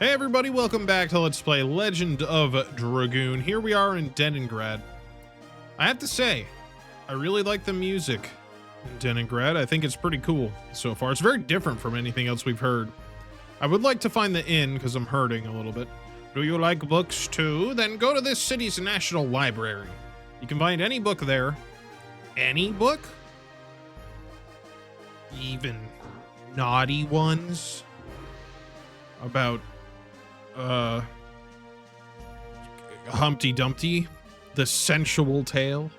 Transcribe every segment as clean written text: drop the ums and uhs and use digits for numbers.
Hey everybody, welcome back to Let's Play Legend of Dragoon. Here we are in Deningrad. I have to say, I really like the music in Deningrad. I think it's pretty cool so far. It's very different from anything else we've heard. I would like to find the inn because I'm hurting a little bit. Do you like books too? Then go to this city's national library. You can find any book there. Any book? Even naughty ones? About Humpty Dumpty, the sensual tale.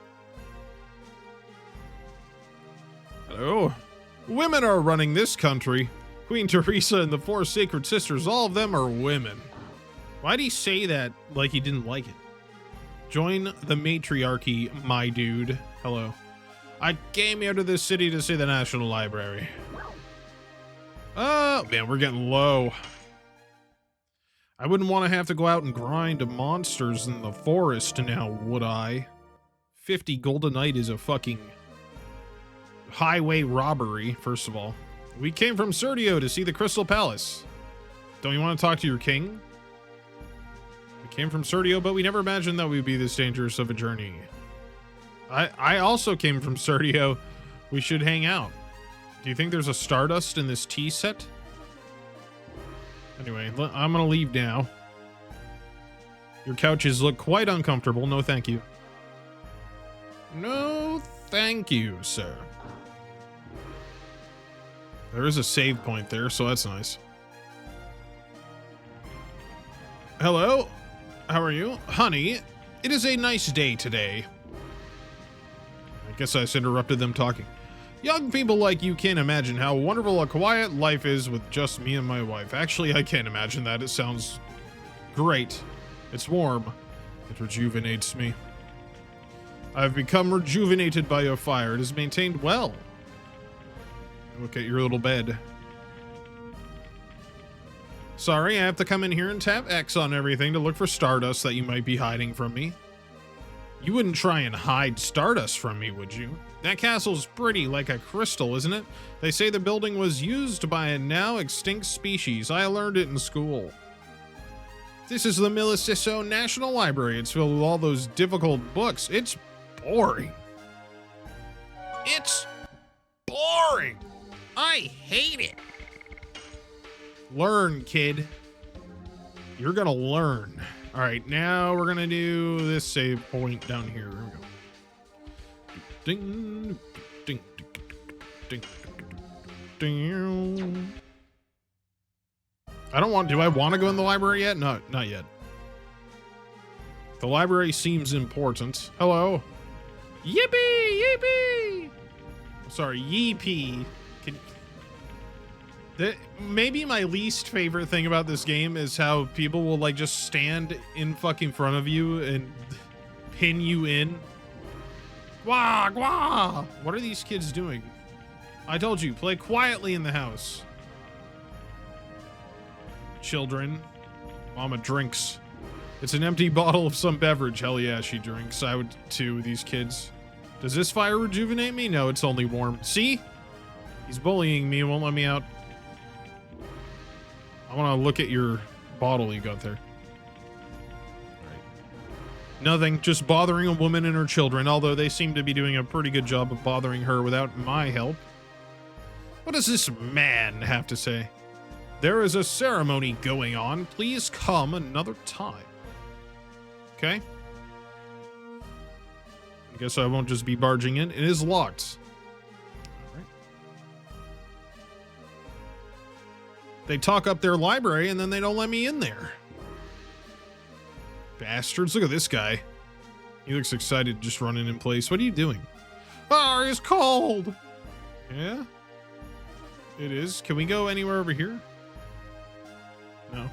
Hello. Women are running this country. Queen Teresa and the four sacred sisters, all of them are women. Why'd he say that like he didn't like it? Join the matriarchy, my dude. Hello. I came here to this city to see the National Library. Oh, man, we're getting low. I wouldn't want to have to go out and grind monsters in the forest now, would I? 50 goldenite is a fucking highway robbery, first of all. We came from Serdio to see the Crystal Palace. Don't you want to talk to your king? We came from Serdio, but we never imagined that we'd be this dangerous of a journey. I also came from Serdio. We should hang out. Do you think there's a Stardust in this tea set? Anyway, I'm gonna leave now. Your couches look quite uncomfortable. No, thank you. No, thank you, sir. There is a save point there, so that's nice. Hello? How are you? Honey, it is a nice day today. I guess I just interrupted them talking. Young people like you can't imagine how wonderful a quiet life is with just me and my wife. Actually, I can't imagine that. It sounds great. It's warm. It rejuvenates me. I've become rejuvenated by your fire. It is maintained well. Look at your little bed. Sorry, I have to come in here and tap X on everything to look for Stardust that you might be hiding from me. You wouldn't try and hide Stardust from me, would you? That castle's pretty, like a crystal, isn't it? They say the building was used by a now extinct species. I learned it in school. This is the Miliciso National Library. It's filled with all those difficult books. It's boring. It's boring. I hate it. Learn, kid. You're gonna learn. All right, now we're gonna do this save point down here. There we go. Ding, ding, ding, ding, ding. Do I want to go in the library yet? No, not yet. The library seems important. Hello. Yippee, yippee. Sorry, yeepee. Maybe my least favorite thing about this game is how people will like just stand in fucking front of you and pin you in. Wah, wah. What are these kids doing? I told you, play quietly in the house. Children. Mama drinks. It's an empty bottle of some beverage. Hell yeah, she drinks. I would too, these kids. Does this fire rejuvenate me? No, it's only warm. See? He's bullying me, won't let me out. I want to look at your bottle you got there. Nothing, just bothering a woman and her children, although they seem to be doing a pretty good job of bothering her without my help. What does this man have to say? There is a ceremony going on. Please come another time. Okay. I guess I won't just be barging in. It is locked. All right. They talk up their library and then they don't let me in there. Bastards, look at this guy. He looks excited just running in place. What are you doing? Ah, it's cold. Yeah? It is. Can we go anywhere over here? No.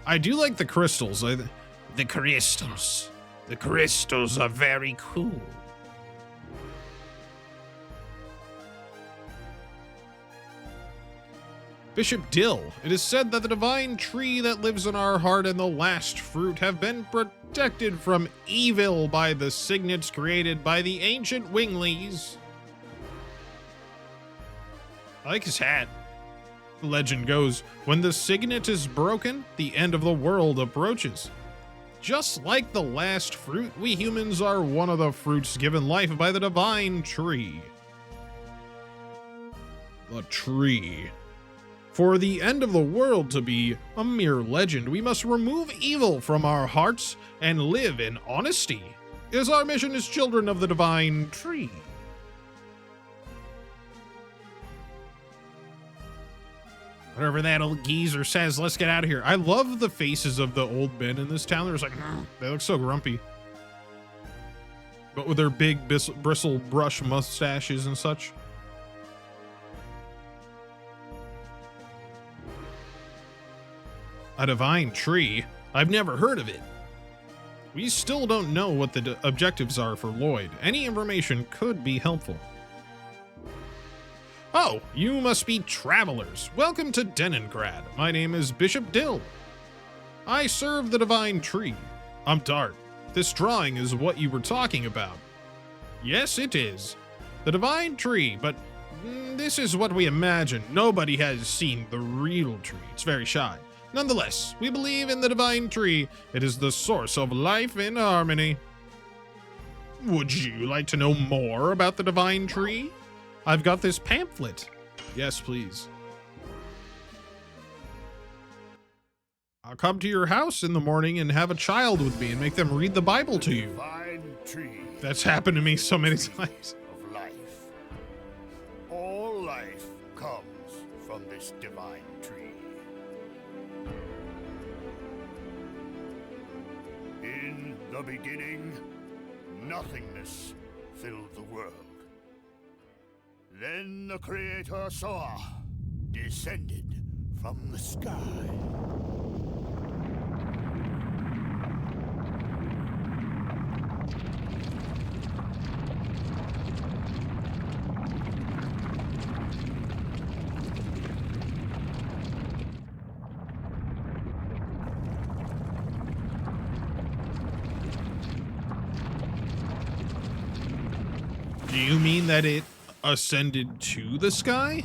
I do like the crystals. The crystals. The crystals are very cool. Bishop Dill, it is said that the divine tree that lives in our heart and the last fruit have been protected from evil by the signets created by the ancient Winglies. I like his hat. The legend goes, when the signet is broken, the end of the world approaches. Just like the last fruit, we humans are one of the fruits given life by the divine tree. The tree. For the end of the world to be a mere legend, we must remove evil from our hearts and live in honesty. Is our mission as children of the divine tree. Whatever that old geezer says, let's get out of here. I love the faces of the old men in this town. They're just like, they look so grumpy. But with their big bristle brush mustaches and such. A divine tree? I've never heard of it. We still don't know what the objectives are for Lloyd. Any information could be helpful. Oh, you must be travelers. Welcome to Deningrad. My name is Bishop Dill. I serve the divine tree. I'm Dart. This drawing is what you were talking about. Yes, it is. The divine tree, but this is what we imagine. Nobody has seen the real tree. It's very shy. Nonetheless, we believe in the divine tree. It is the source of life and harmony. Would you like to know more about the divine tree? I've got this pamphlet. Yes, please. I'll come to your house in the morning and have a child with me and make them read the Bible to you. Divine tree. That's happened to me so many times. Of life. All life comes from this divine tree. In the beginning, nothingness filled the world. Then the creator Soa descended from the sky. Do you mean that it ascended to the sky?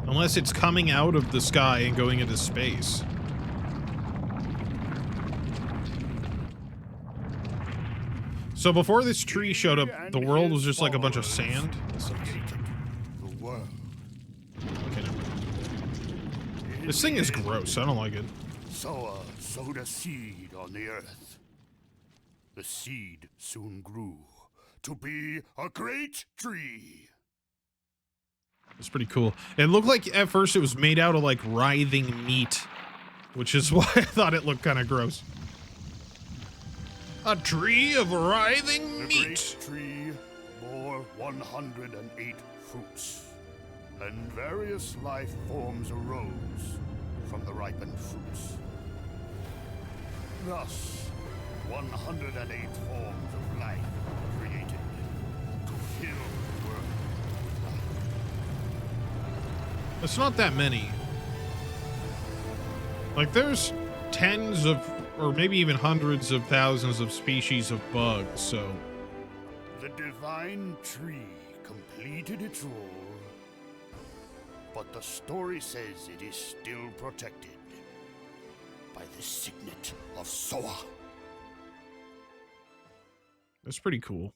Unless it's coming out of the sky and going into space. So before this tree showed up, the world was just like a bunch of sand. The world. Okay, never mind. This thing is gross. I don't like it. Soa sowed a seed on the earth. The seed soon grew to be a great tree. It's pretty cool. It looked like at first it was made out of like writhing meat, which is why I thought it looked kind of gross. A tree of writhing meat. The great tree bore 108 fruits, and various life forms arose from the ripened fruits. Thus, 108 forms of life were created to fill the world with life. It's not that many. Like, there's tens of, or maybe even hundreds of thousands of species of bugs, so... The divine tree completed its role, but the story says it is still protected by the signet of Soa. That's pretty cool.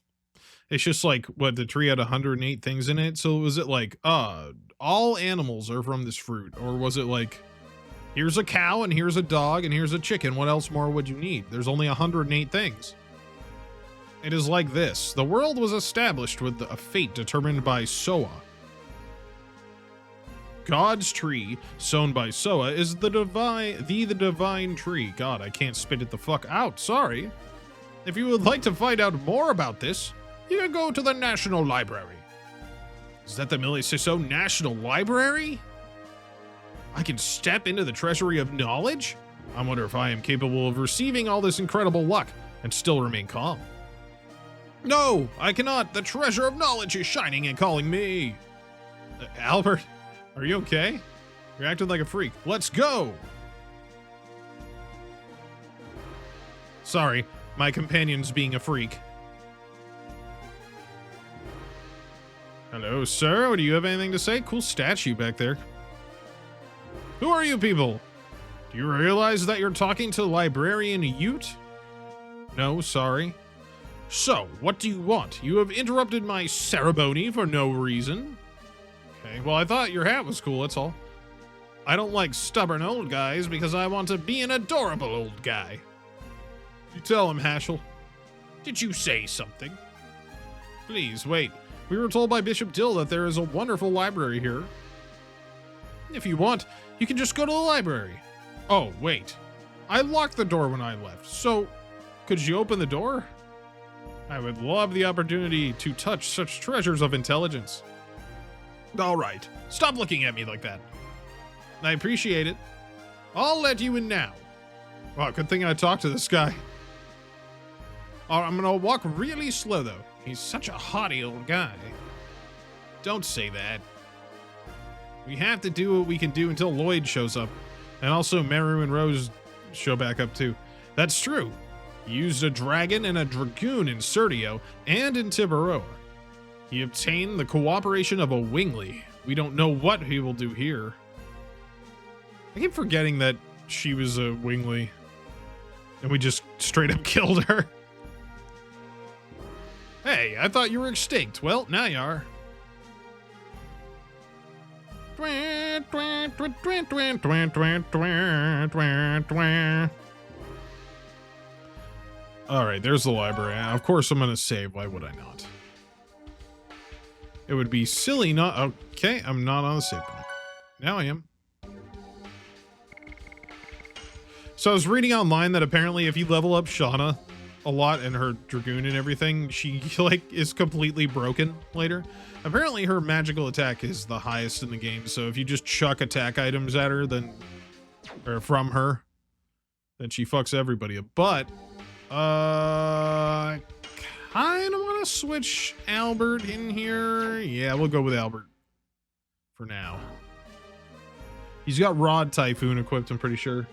It's just like, what, the tree had 108 things in it? So was it like, all animals are from this fruit? Or was it like, here's a cow, and here's a dog, and here's a chicken. What else more would you need? There's only 108 things. It is like this. The world was established with a fate determined by Soa. God's tree, sown by Soa, is the divine tree. God, I can't spit it the fuck out. Sorry. If you would like to find out more about this, you can go to the National Library. Is that the Millie Ciso National Library? I can step into the treasury of knowledge? I wonder if I am capable of receiving all this incredible luck and still remain calm. No, I cannot. The treasure of knowledge is shining and calling me. Albert, are you okay? You're acting like a freak. Let's go. Sorry, my companion's being a freak. Hello, sir. Do you have anything to say? Cool statue back there. Who are you people? Do you realize that you're talking to Librarian Ute? No, sorry. So, what do you want? You have interrupted my ceremony for no reason. Okay, well, I thought your hat was cool, that's all. I don't like stubborn old guys because I want to be an adorable old guy. You tell him, Haschel. Did you say something? Please, wait. We were told by Bishop Dill that there is a wonderful library here. If you want, you can just go to the library. Oh, wait. I locked the door when I left, so could you open the door? I would love the opportunity to touch such treasures of intelligence. All right, stop looking at me like that. I appreciate it. I'll let you in now. Wow, good thing I talked to this guy. I'm gonna walk really slow though. He's such a haughty old guy. Don't say that. We have to do what we can do until Lloyd shows up. And also Meru and Rose show back up too. That's true. He used a dragon and a dragoon in Sertio and in Tiberoa. He obtained the cooperation of a Wingly. We don't know what he will do here. I keep forgetting that she was a Wingly. And we just straight up killed her. Hey, I thought you were extinct. Well, now you are. Alright, there's the library. Of course I'm gonna save. Why would I not? It would be silly not... Okay, I'm not on the save point. Now I am. So I was reading online that apparently if you level up Shauna a lot and her Dragoon and everything, she like is completely broken later. Apparently her magical attack is the highest in the game, so if you just chuck attack items at her, then... or from her, then she fucks everybody up. But... I kind of want to switch Albert in here. Yeah, we'll go with Albert for now. He's got Rod Typhoon equipped, I'm pretty sure.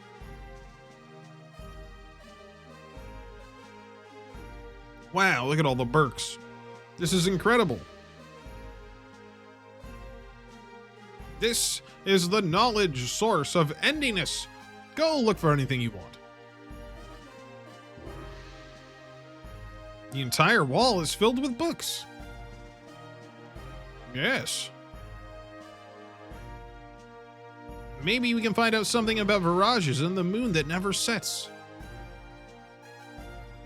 Wow, look at all the Berks. This is incredible. This is the knowledge source of endiness. Go look for anything you want. The entire wall is filled with books. Yes. Maybe we can find out something about virages and the moon that never sets.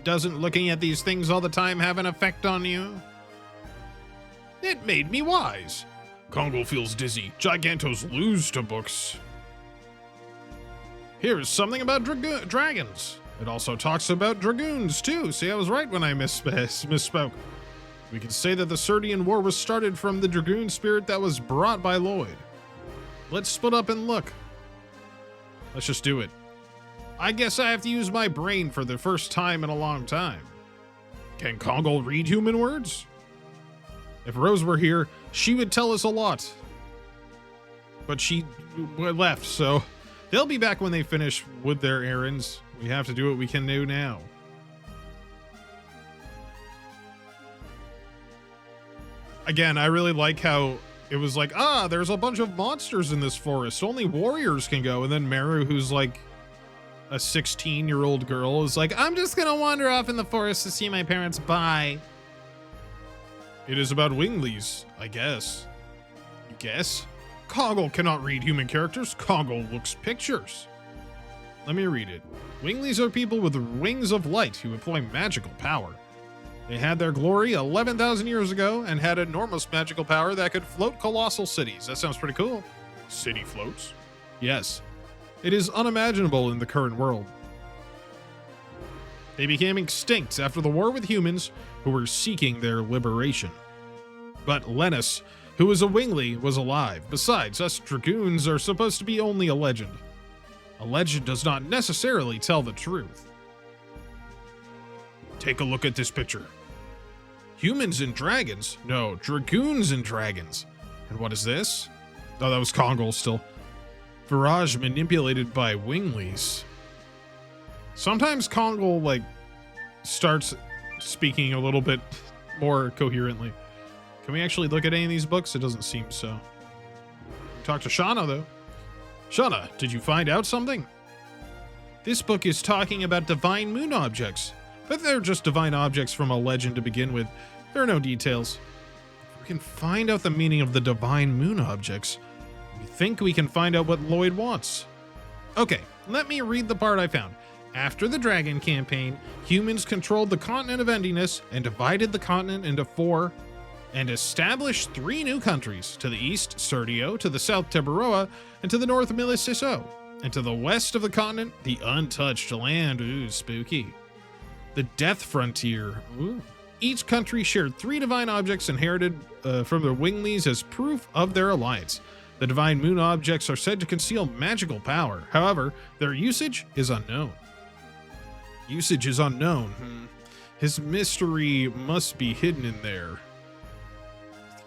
Doesn't looking at these things all the time have an effect on you? It made me wise. Congo feels dizzy. Gigantos lose to books. Here is something about dragons. It also talks about dragoons, too. See, I was right when I misspoke. We can say that the Sertian War was started from the dragoon spirit that was brought by Lloyd. Let's split up and look. Let's just do it. I guess I have to use my brain for the first time in a long time. Can Congo read human words? If Rose were here, she would tell us a lot. But she left, so they'll be back when they finish with their errands. We have to do what we can do now. Again, I really like how it was like, there's a bunch of monsters in this forest. Only warriors can go. And then Meru, who's like a 16-year-old girl, is like, I'm just gonna wander off in the forest to see my parents. Bye. It is about Winglies, I guess. You guess? Congo cannot read human characters. Congo looks pictures. Let me read it. Winglies are people with wings of light who employ magical power. They had their glory 11,000 years ago and had enormous magical power that could float colossal cities. That sounds pretty cool. City floats? Yes. It is unimaginable in the current world. They became extinct after the war with humans who were seeking their liberation. But Lennis, who was a Wingly, was alive. Besides, us Dragoons are supposed to be only a legend. A legend does not necessarily tell the truth. Take a look at this picture. Humans and dragons? No, dragoons and dragons. And what is this? Oh, that was Congo still. Virage manipulated by Winglies. Sometimes Congo, like, starts speaking a little bit more coherently. Can we actually look at any of these books? It doesn't seem so. Talk to Shauna, though. Shauna, did you find out something? This book is talking about divine moon objects, but they're just divine objects from a legend to begin with. There are no details. If we can find out the meaning of the divine moon objects, we think we can find out what Lloyd wants. Okay, let me read the part I found. After the Dragon campaign, humans controlled the continent of Endiness and divided the continent into 4 and established 3 new countries. To the east, Serdio, to the south, Tebaroa, and to the north, Miliciso. And to the west of the continent, the untouched land. Ooh, spooky. The Death Frontier. Ooh. Each country shared 3 divine objects inherited from their Winglies as proof of their alliance. The divine moon objects are said to conceal magical power. However, their usage is unknown. Usage is unknown. His mystery must be hidden in there.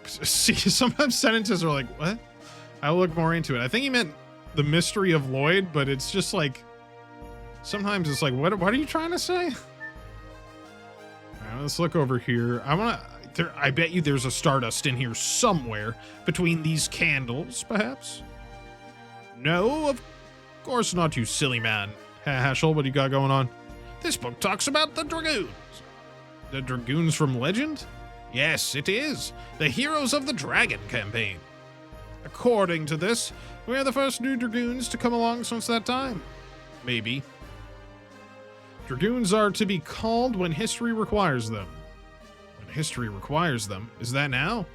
See, sometimes sentences are like, what? I'll look more into it. I think he meant the mystery of Lloyd, but it's just like, sometimes it's like, what are you trying to say? All right, let's look over here. I bet you there's a Stardust in here somewhere between these candles, perhaps? No, of course not, you silly man. Hashel, what do you got going on? This book talks about the Dragoons. The Dragoons from Legend? Yes, it is. The heroes of the Dragon campaign. According to this, we are the first new Dragoons to come along since that time. Maybe. Dragoons are to be called when history requires them. When history requires them? Is that now?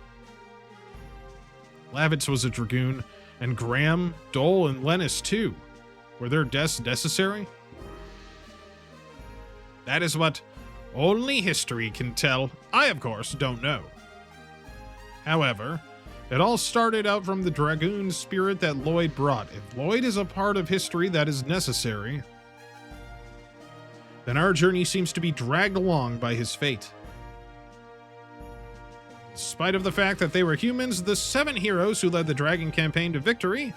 Lavitz was a Dragoon, and Graham, Dole, and Lennis too. Were their deaths necessary? That is what only history can tell. I, of course, don't know. However, it all started out from the Dragoon spirit that Lloyd brought. If Lloyd is a part of history that is necessary, then our journey seems to be dragged along by his fate. In spite of the fact that they were humans, the 7 heroes who led the Dragon campaign to victory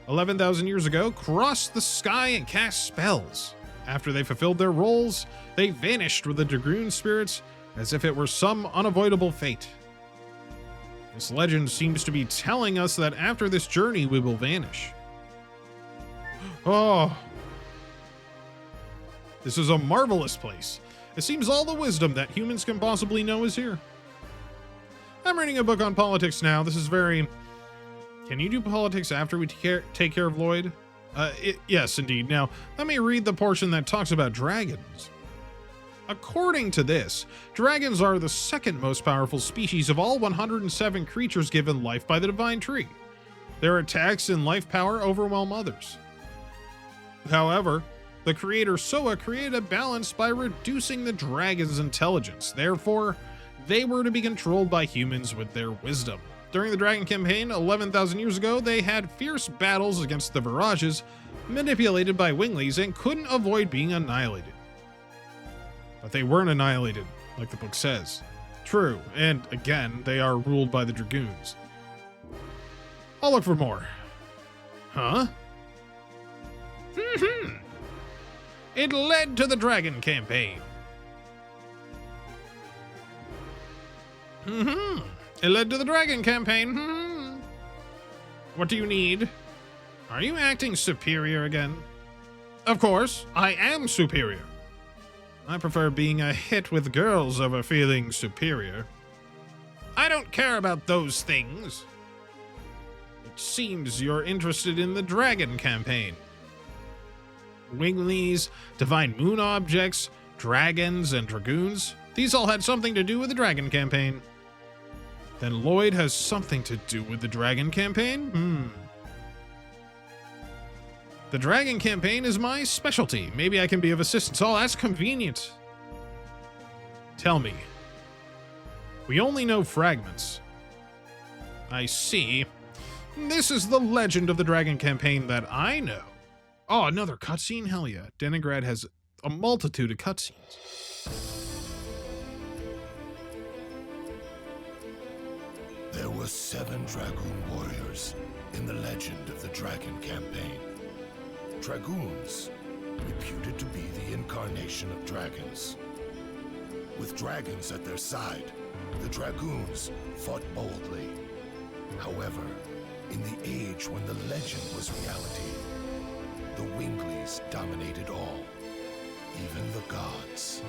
11,000 years ago crossed the sky and cast spells. After they fulfilled their roles, they vanished with the Dragoon spirits as if it were some unavoidable fate. This legend seems to be telling us that after this journey we will vanish. Oh, this is a marvelous place. It seems all the wisdom that humans can possibly know is here. I'm reading a book on politics now. This is very... Can you do politics after we take care of Lloyd? Yes, indeed. Now, let me read the portion that talks about dragons. According to this, dragons are the second most powerful species of all 107 creatures given life by the Divine Tree. Their attacks and life power overwhelm others. However, the creator Soa created a balance by reducing the dragon's intelligence. Therefore, they were to be controlled by humans with their wisdom. During the Dragon campaign 11,000 years ago, they had fierce battles against the Virages, manipulated by Winglies, and couldn't avoid being annihilated. But they weren't annihilated, like the book says. True, and again, they are ruled by the Dragoons. I'll look for more. Huh? It led to the Dragon campaign. It led to the Dragon campaign. What do you need? Are you acting superior again? Of course, I am superior. I prefer being a hit with girls over feeling superior. I don't care about those things. It seems you're interested in the Dragon campaign. Winglies, divine moon objects, dragons, and dragoons. These all had something to do with the Dragon campaign. Then Lloyd has something to do with the Dragon campaign? The Dragon campaign is my specialty. Maybe I can be of assistance. Oh, that's convenient. Tell me. We only know fragments. I see. This is the legend of the Dragon campaign that I know. Oh, another cutscene? Hell yeah. Deningrad has a multitude of cutscenes. There were 7 Dragoon warriors in the legend of the Dragon campaign. Dragoons, reputed to be the incarnation of dragons. With dragons at their side, the Dragoons fought boldly. However, In the age when the legend was reality, the Wingleys dominated all, even the gods.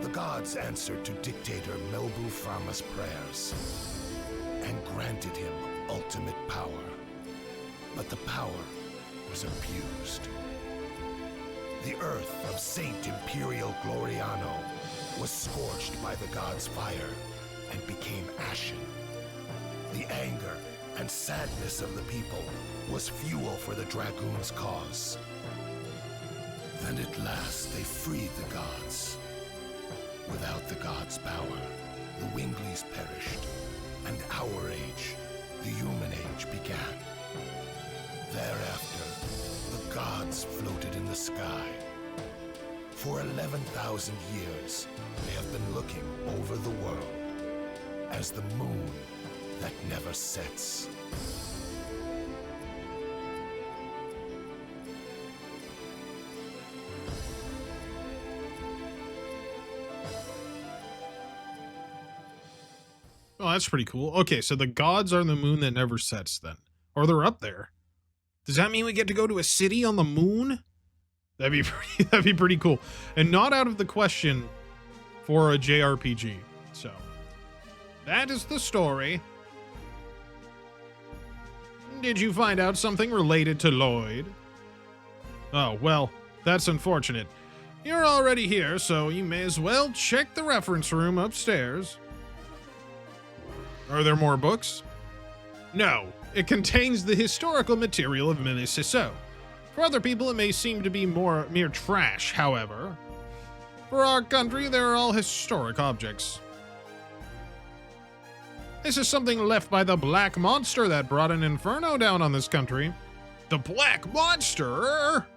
The gods answered to dictator Melbu Frama's prayers and granted him ultimate power. But the power was abused. The earth of Saint Imperial Gloriano was scorched by the gods' fire and became ashen. The anger and sadness of the people was fuel for the Dragoon's cause. Then at last they freed the gods. Without the gods' power, the Wingleys perished, and our age, the human age, began. Thereafter, the gods floated in the sky. For 11,000 years, they have been looking over the world as the moon that never sets. Oh, that's pretty cool. Okay, so the gods are the moon that never sets then. Or they're up there. Does that mean we get to go to a city on the moon? That'd be pretty cool. And not out of the question for a JRPG. So, that is the story. Did you find out something related to Lloyd? Oh, well, that's unfortunate. You're already here, so you may as well check the reference room upstairs. Are there more books? No, it contains the historical material of Miliciso. For other people, it may seem to be mere trash, however. For our country, they're all historic objects. This is something left by the Black Monster that brought an inferno down on this country. The Black Monster?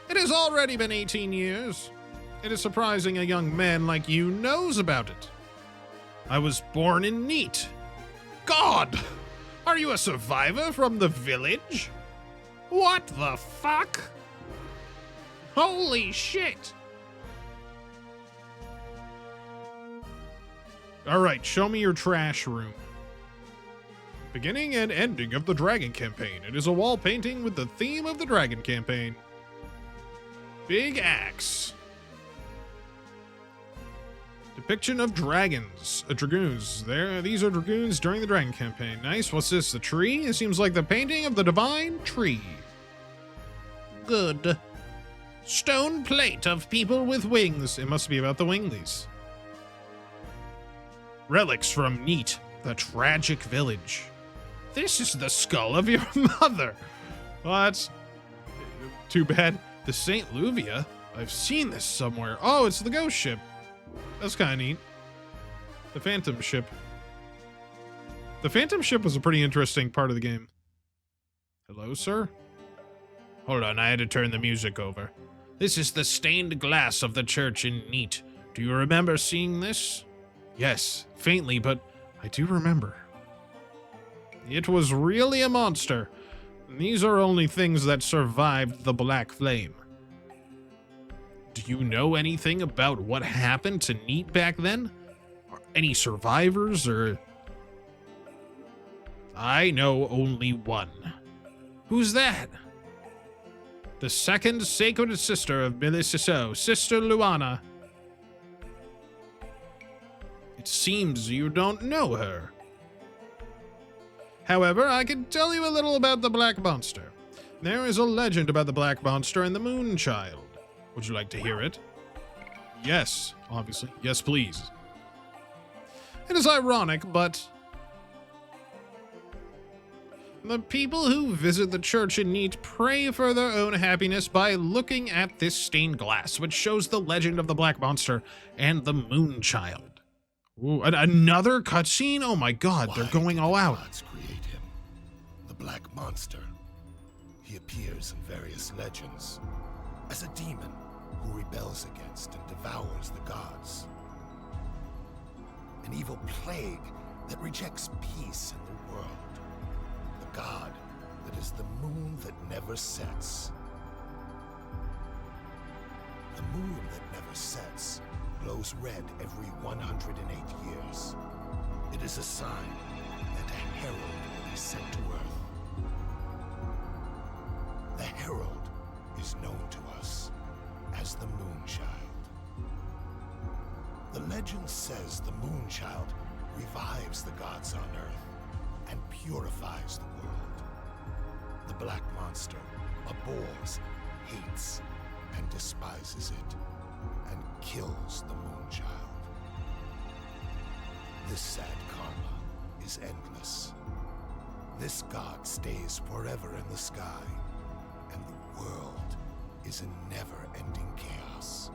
It has already been 18 years. It is surprising a young man like you knows about it. I was born in Neat. God! Are you a survivor from the village? What the fuck? Holy shit! Alright, show me your trash room. Beginning and ending of the Dragon campaign. It is a wall painting with the theme of the Dragon campaign. Big axe. Depiction of dragons. Dragoons. These are dragoons during the Dragon campaign. Nice. What's this? The tree? It seems like the painting of the divine tree. Good. Stone plate of people with wings. It must be about the Wingleys. Relics from Neat, the tragic village. This is the skull of your mother. Well, that's too bad. The St. Luvia? I've seen this somewhere. Oh, it's the ghost ship. That's kind of neat. The Phantom ship. The Phantom ship was a pretty interesting part of the game. Hello, sir? Hold on, I had to turn the music over. This is the stained glass of the church in Neat. Do you remember seeing this? Yes, faintly, but I do remember. It was really a monster. These are only things that survived the Black Flame. Do you know anything about what happened to Neat back then? Any survivors, or... I know only one. Who's that? The second sacred sister of Miliciso, Sister Luana. It seems you don't know her. However, I can tell you a little about the Black Monster. There is a legend about the Black Monster and the Moon Child. Would you like to hear it? Yes, obviously. Yes, please. It is ironic, but the people who visit the church in Neat pray for their own happiness by looking at this stained glass, which shows the legend of the Black Monster and the Moon Child. Ooh, another cutscene? Oh my god, they're going all out. Gods create him, the Black Monster. He appears in various legends as a demon who rebels against and devours the gods. An evil plague that rejects peace in the world. The god that is the moon that never sets. The moon that never sets glows red every 108 years. It is a sign that a herald will be sent to Earth. The herald is known to us as the Moonchild. The legend says the Moonchild revives the gods on Earth and purifies the world. The Black Monster abhors, hates, and despises it, and kills the Moonchild. This sad karma is endless. This god stays forever in the sky, and the world is in never-ending chaos.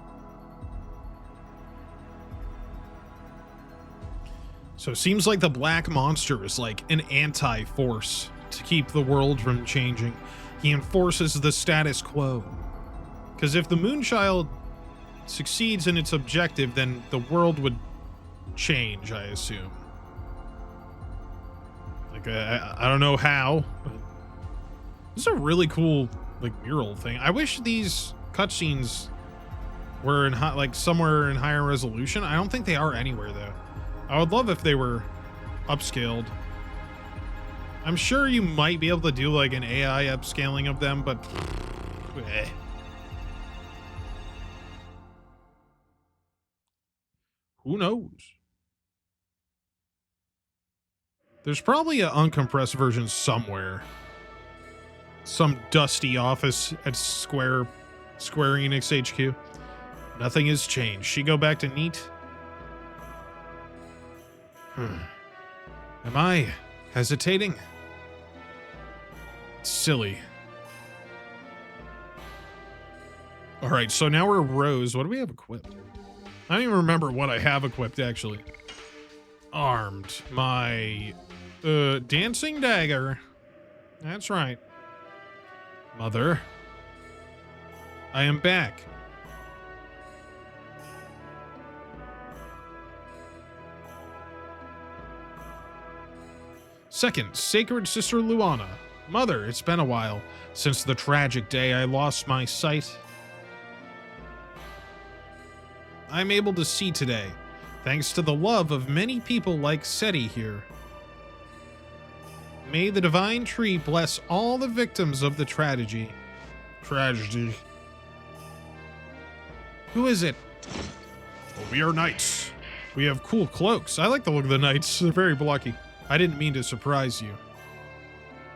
So it seems like the Black Monster is like an anti-force to keep the world from changing. He enforces the status quo. Because if the Moonchild succeeds in its objective, then the world would change, I assume. Like, I don't know how, but this is a really cool, like, mural thing. I wish these cutscenes were in, like, somewhere in higher resolution. I don't think they are anywhere, though. I would love if they were upscaled. I'm sure you might be able to do, like, an AI upscaling of them, but eh. Who knows? There's probably an uncompressed version somewhere. Some dusty office at Square Enix HQ. Nothing has changed. She go back to neat? Am I hesitating? It's silly. All right, so now we're Rose. What do we have equipped? I don't even remember what I have equipped, actually. Armed. My dancing dagger. That's right. Mother. I am back. Second, Sacred Sister Luana. Mother, it's been a while since the tragic day I lost my sight. I'm able to see today, thanks to the love of many people like Seti here. May the divine tree bless all the victims of the tragedy. Who is it? Well, we are knights. We have cool cloaks. I like the look of the knights. They're very blocky. I didn't mean to surprise you.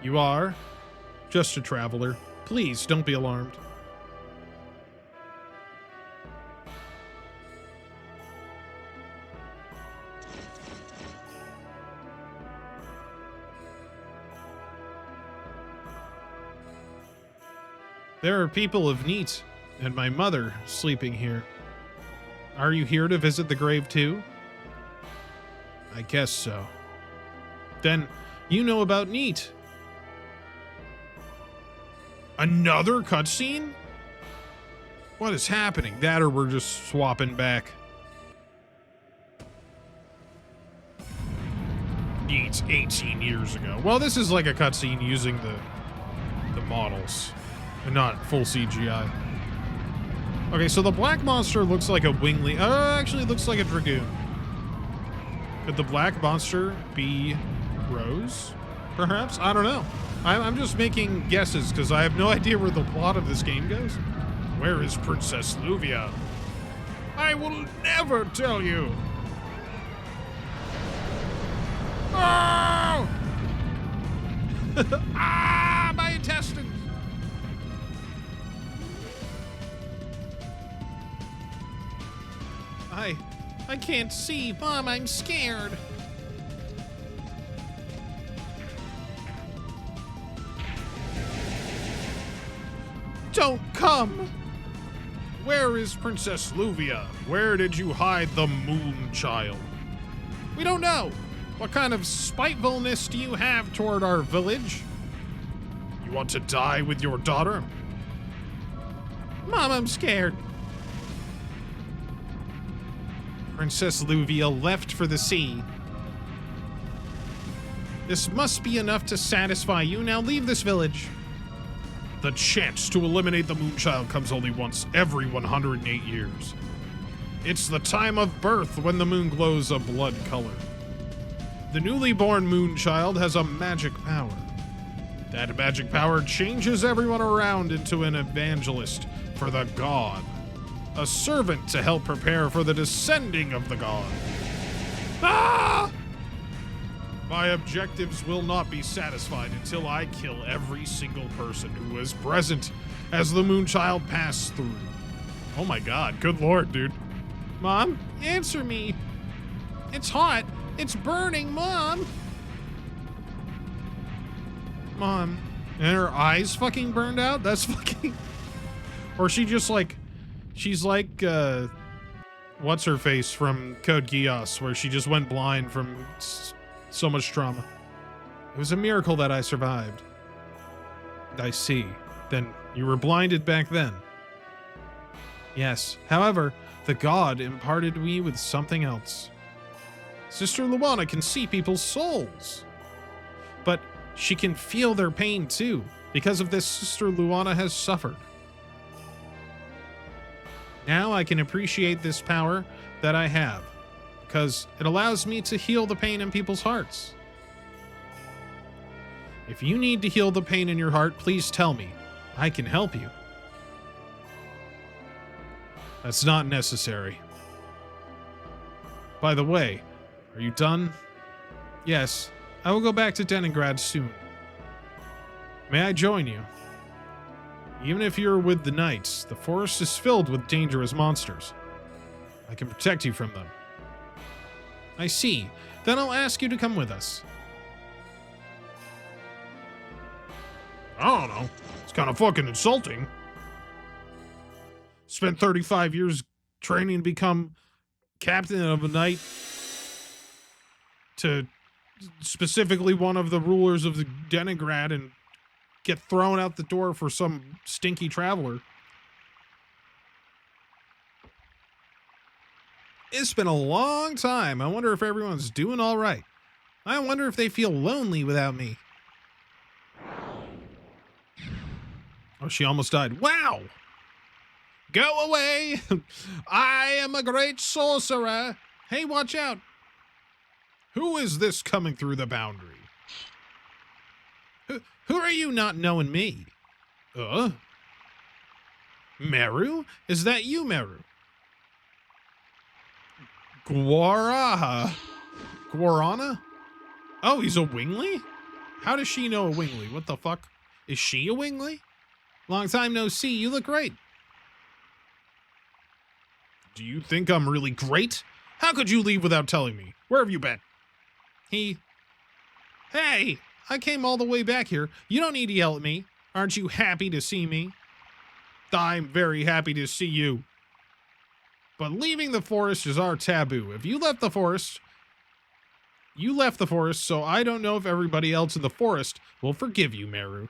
You are? Just a traveler. Please, don't be alarmed. There are people of Neat and my mother sleeping here. Are you here to visit the grave too? I guess so. Then you know about Neat. Another cutscene? What is happening? That or we're just swapping back. Neat's 18 years ago. Well, this is like a cutscene using the models. And not full CGI. Okay, so the Black Monster looks like a wingly. Actually, it looks like a Dragoon. Could the Black Monster be Rose? Perhaps? I don't know. I'm just making guesses because I have no idea where the plot of this game goes. Where is Princess Luvia? I will never tell you. Oh! Ah, my intestines. I can't see. Mom, I'm scared. Don't come. Where is Princess Luvia? Where did you hide the Moonchild? We don't know. What kind of spitefulness do you have toward our village? You want to die with your daughter? Mom, I'm scared. Princess Luvia left for the sea. This must be enough to satisfy you. Now leave this village. The chance to eliminate the Moonchild comes only once every 108 years. It's the time of birth when the moon glows a blood color. The newly born Moonchild has a magic power. That magic power changes everyone around into an evangelist for the god. A servant to help prepare for the descending of the god. Ah! My objectives will not be satisfied until I kill every single person who was present as the Moonchild passed through. Oh my god, good lord, dude. Mom, answer me. It's hot. It's burning, Mom. Mom. And her eyes fucking burned out? That's fucking... Or she just like... She's like, what's-her-face from Code Geass, where she just went blind from so much trauma. It was a miracle that I survived. I see. Then you were blinded back then. Yes. However, the god imparted me with something else. Sister Luana can see people's souls. But she can feel their pain too. Because of this, Sister Luana has suffered. Now I can appreciate this power that I have, because it allows me to heal the pain in people's hearts. If you need to heal the pain in your heart, please tell me. I can help you. That's not necessary. By the way, are you done? Yes, I will go back to Deningrad soon. May I join you? Even if you're with the knights, the forest is filled with dangerous monsters. I can protect you from them. I see. Then I'll ask you to come with us. I don't know. It's kind of fucking insulting. Spent 35 years training to become captain of a knight to specifically one of the rulers of the Deningrad and get thrown out the door for some stinky traveler. It's been a long time. I wonder if everyone's doing all right. I wonder if they feel lonely without me. Oh, she almost died. Wow! Go away! I am a great sorcerer. Hey, watch out. Who is this coming through the boundary? Who are you not knowing me? Meru? Is that you, Meru? Guarana? Oh, he's a Wingly? How does she know a Wingly? What the fuck? Is she a Wingly? Long time no see, you look great. Do you think I'm really great? How could you leave without telling me? Where have you been? Hey! I came all the way back here. You don't need to yell at me. Aren't you happy to see me? I'm very happy to see you. But leaving the forest is our taboo. If you left the forest, you left the forest, so I don't know if everybody else in the forest will forgive you, Meru.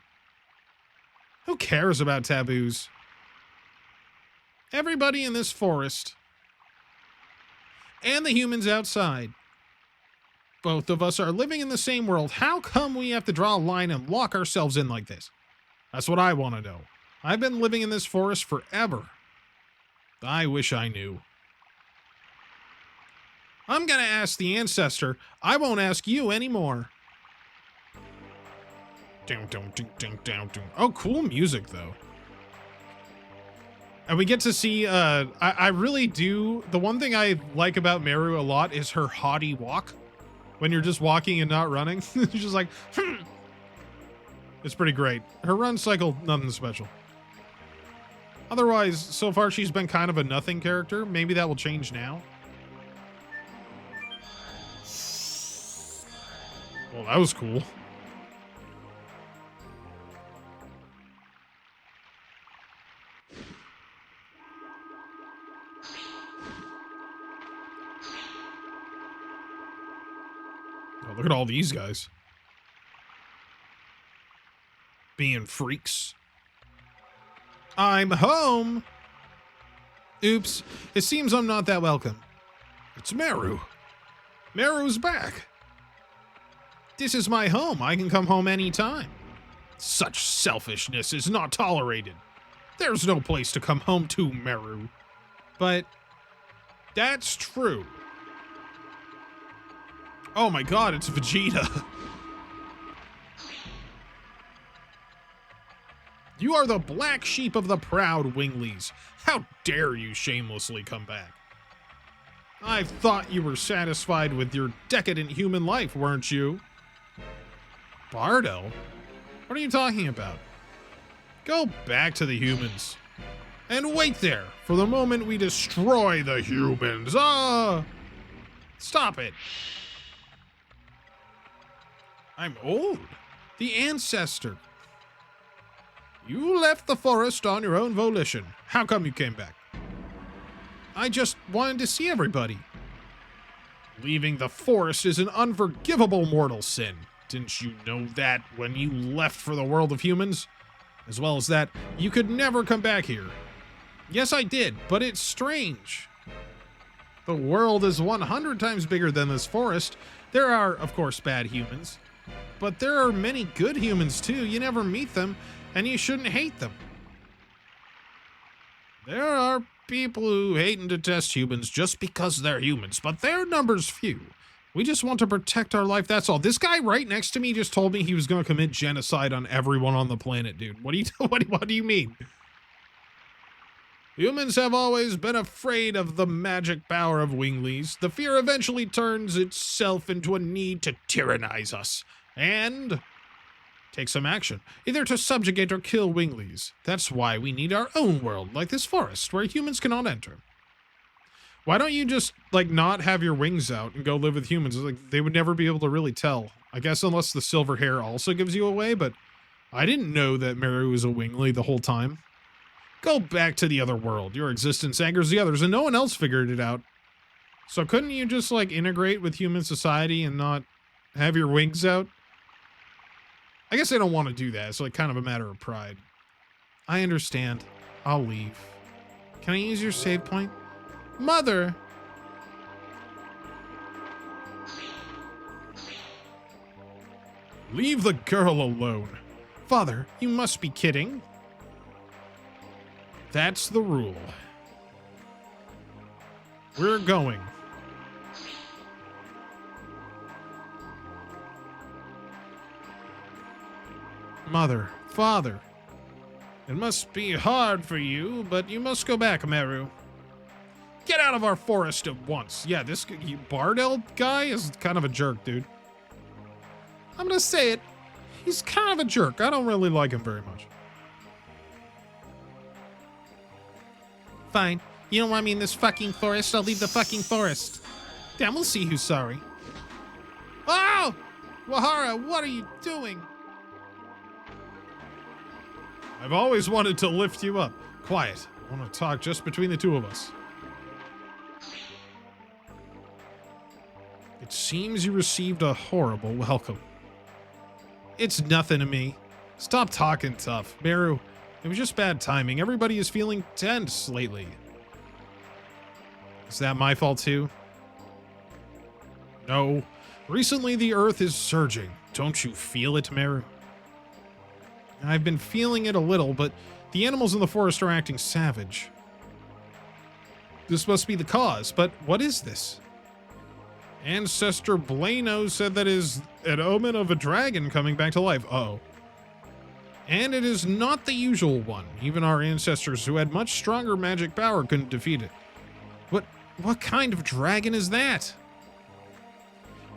Who cares about taboos? Everybody in this forest and the humans outside. Both of us are living in the same world. How come we have to draw a line and lock ourselves in like this? That's what I want to know. I've been living in this forest forever. I wish I knew. I'm gonna ask the ancestor. I won't ask you anymore. Oh, cool music, though. And we get to see, I really do, the one thing I like about Meru a lot is her haughty walk. When you're just walking and not running. You're just like, It's pretty great. Her run cycle, nothing special. Otherwise, so far she's been kind of a nothing character. Maybe that will change now. Well, that was cool. Oh, look at all these guys. Being freaks. I'm home! Oops, it seems I'm not that welcome. It's Meru. Meru's back. This is my home. I can come home anytime. Such selfishness is not tolerated. There's no place to come home to, Meru. But that's true. Oh my god, it's Vegeta. You are the black sheep of the proud Winglies. How dare you shamelessly come back? I thought you were satisfied with your decadent human life, weren't you? Bardo? What are you talking about? Go back to the humans. And wait there for the moment we destroy the humans. Stop it. I'm old. The ancestor. You left the forest on your own volition. How come you came back? I just wanted to see everybody. Leaving the forest is an unforgivable mortal sin. Didn't you know that when you left for the world of humans? As well as that, you could never come back here. Yes, I did, but it's strange. The world is 100 times bigger than this forest. There are, of course, bad humans. But there are many good humans, too. You never meet them, and you shouldn't hate them. There are people who hate and detest humans just because they're humans, but their number's few. We just want to protect our life, that's all. This guy right next to me just told me he was going to commit genocide on everyone on the planet, dude. What do you mean? Humans have always been afraid of the magic power of Winglies. The fear eventually turns itself into a need to tyrannize us and take some action, either to subjugate or kill Winglies. That's why we need our own world, like this forest, where humans cannot enter. Why don't you just, like, not have your wings out and go live with humans? Like, they would never be able to really tell. I guess unless the silver hair also gives you away, but I didn't know that Meru was a Wingly the whole time. Go back to the other world. Your existence angers the others, and no one else figured it out. So couldn't you just, like, integrate with human society and not have your wings out? I guess I don't want to do that. It's, like, kind of a matter of pride. I understand. I'll leave. Can I use your save point? Mother! Leave the girl alone. Father, you must be kidding. That's the rule. We're going. Mother, father. It must be hard for you, but you must go back, Meru. Get out of our forest at once. Yeah, this Bardell guy is kind of a jerk, dude. I'm gonna say it. He's kind of a jerk. I don't really like him very much. Fine. You don't want me in this fucking forest? I'll leave the fucking forest. Damn, we'll see who's sorry. Oh! Wahara, what are you doing? I've always wanted to lift you up. Quiet. I want to talk just between the two of us. It seems you received a horrible welcome. It's nothing to me. Stop talking tough. Meru, it was just bad timing. Everybody is feeling tense lately. Is that my fault too? No. Recently the earth is surging. Don't you feel it, Meru? I've been feeling it a little, but the animals in the forest are acting savage. This must be the cause, but what is this? Ancestor Blano said that is an omen of a dragon coming back to life. Uh-oh. And it is not the usual one. Even our ancestors who had much stronger magic power couldn't defeat it. What kind of dragon is that?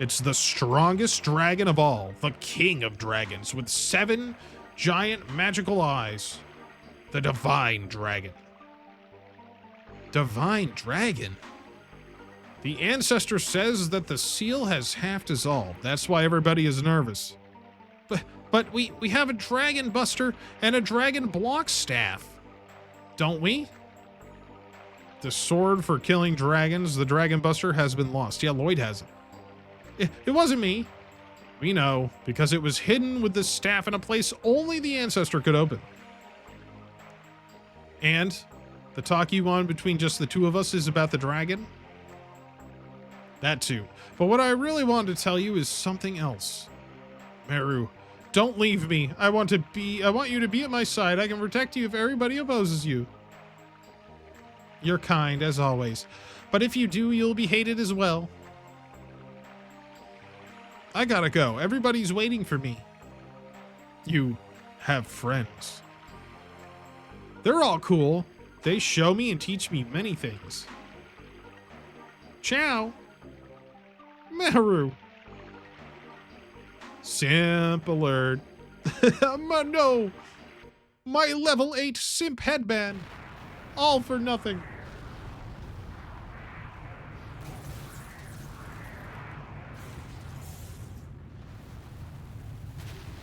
It's the strongest dragon of all, the king of dragons, with 7 giant magical eyes. The divine dragon. Divine dragon? The ancestor says that the seal has half dissolved. That's why everybody is nervous. But we have a dragon buster and a dragon block staff, don't we? The sword for killing dragons, the dragon buster, has been lost. Yeah, Lloyd has it. It wasn't me. We know, because it was hidden with the staff in a place only the ancestor could open. And the talk you want between just the two of us is about the dragon? That too. But what I really wanted to tell you is something else. Meru, don't leave me. I want you to be at my side. I can protect you if everybody opposes you. You're kind, as always. But if you do, you'll be hated as well. I gotta go. Everybody's waiting for me. You have friends. They're all cool. They show me and teach me many things. Ciao. Meru. Simp alert. No. My level 8 simp headband. All for nothing.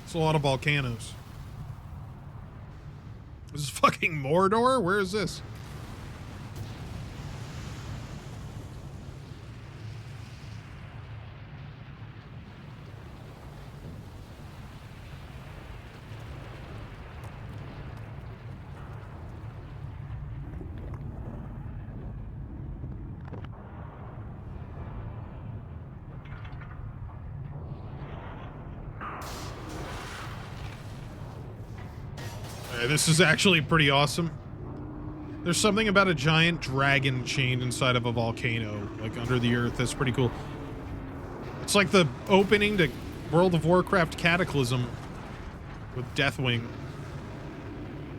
It's a lot of volcanoes. Is this fucking Mordor? Where is this? This is actually pretty awesome. There's something about a giant dragon chained inside of a volcano, like under the earth. That's pretty cool. It's like the opening to World of Warcraft Cataclysm with Deathwing.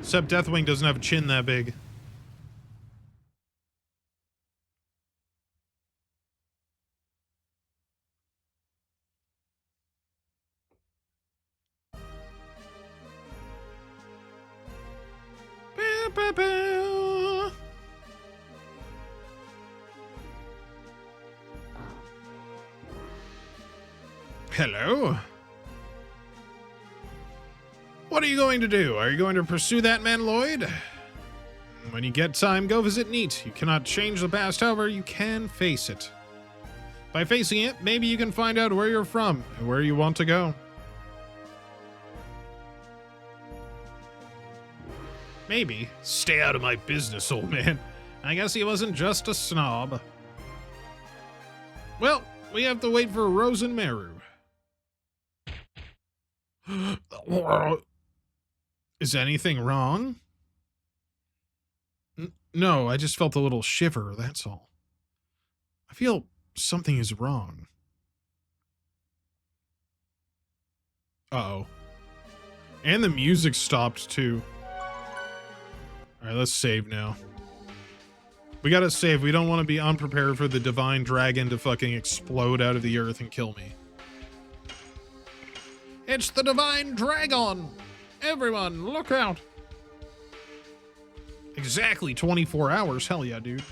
Except Deathwing doesn't have a chin that big. Hello? What are you going to do? Are you going to pursue that man Lloyd? When you get time, go visit Neat. You cannot change the past, however, you can face it. By facing it, maybe you can find out where you're from and where you want to go. Maybe. Stay out of my business, old man. I guess he wasn't just a snob. Well, we have to wait for Rose and Meru. Is anything wrong? No, I just felt a little shiver, that's all. I feel something is wrong. Uh-oh. And the music stopped, too. Alright, let's save now. We gotta save. We don't want to be unprepared for the divine dragon to fucking explode out of the earth and kill me. It's the divine dragon! Everyone, look out! Exactly 24 hours. Hell yeah, dude.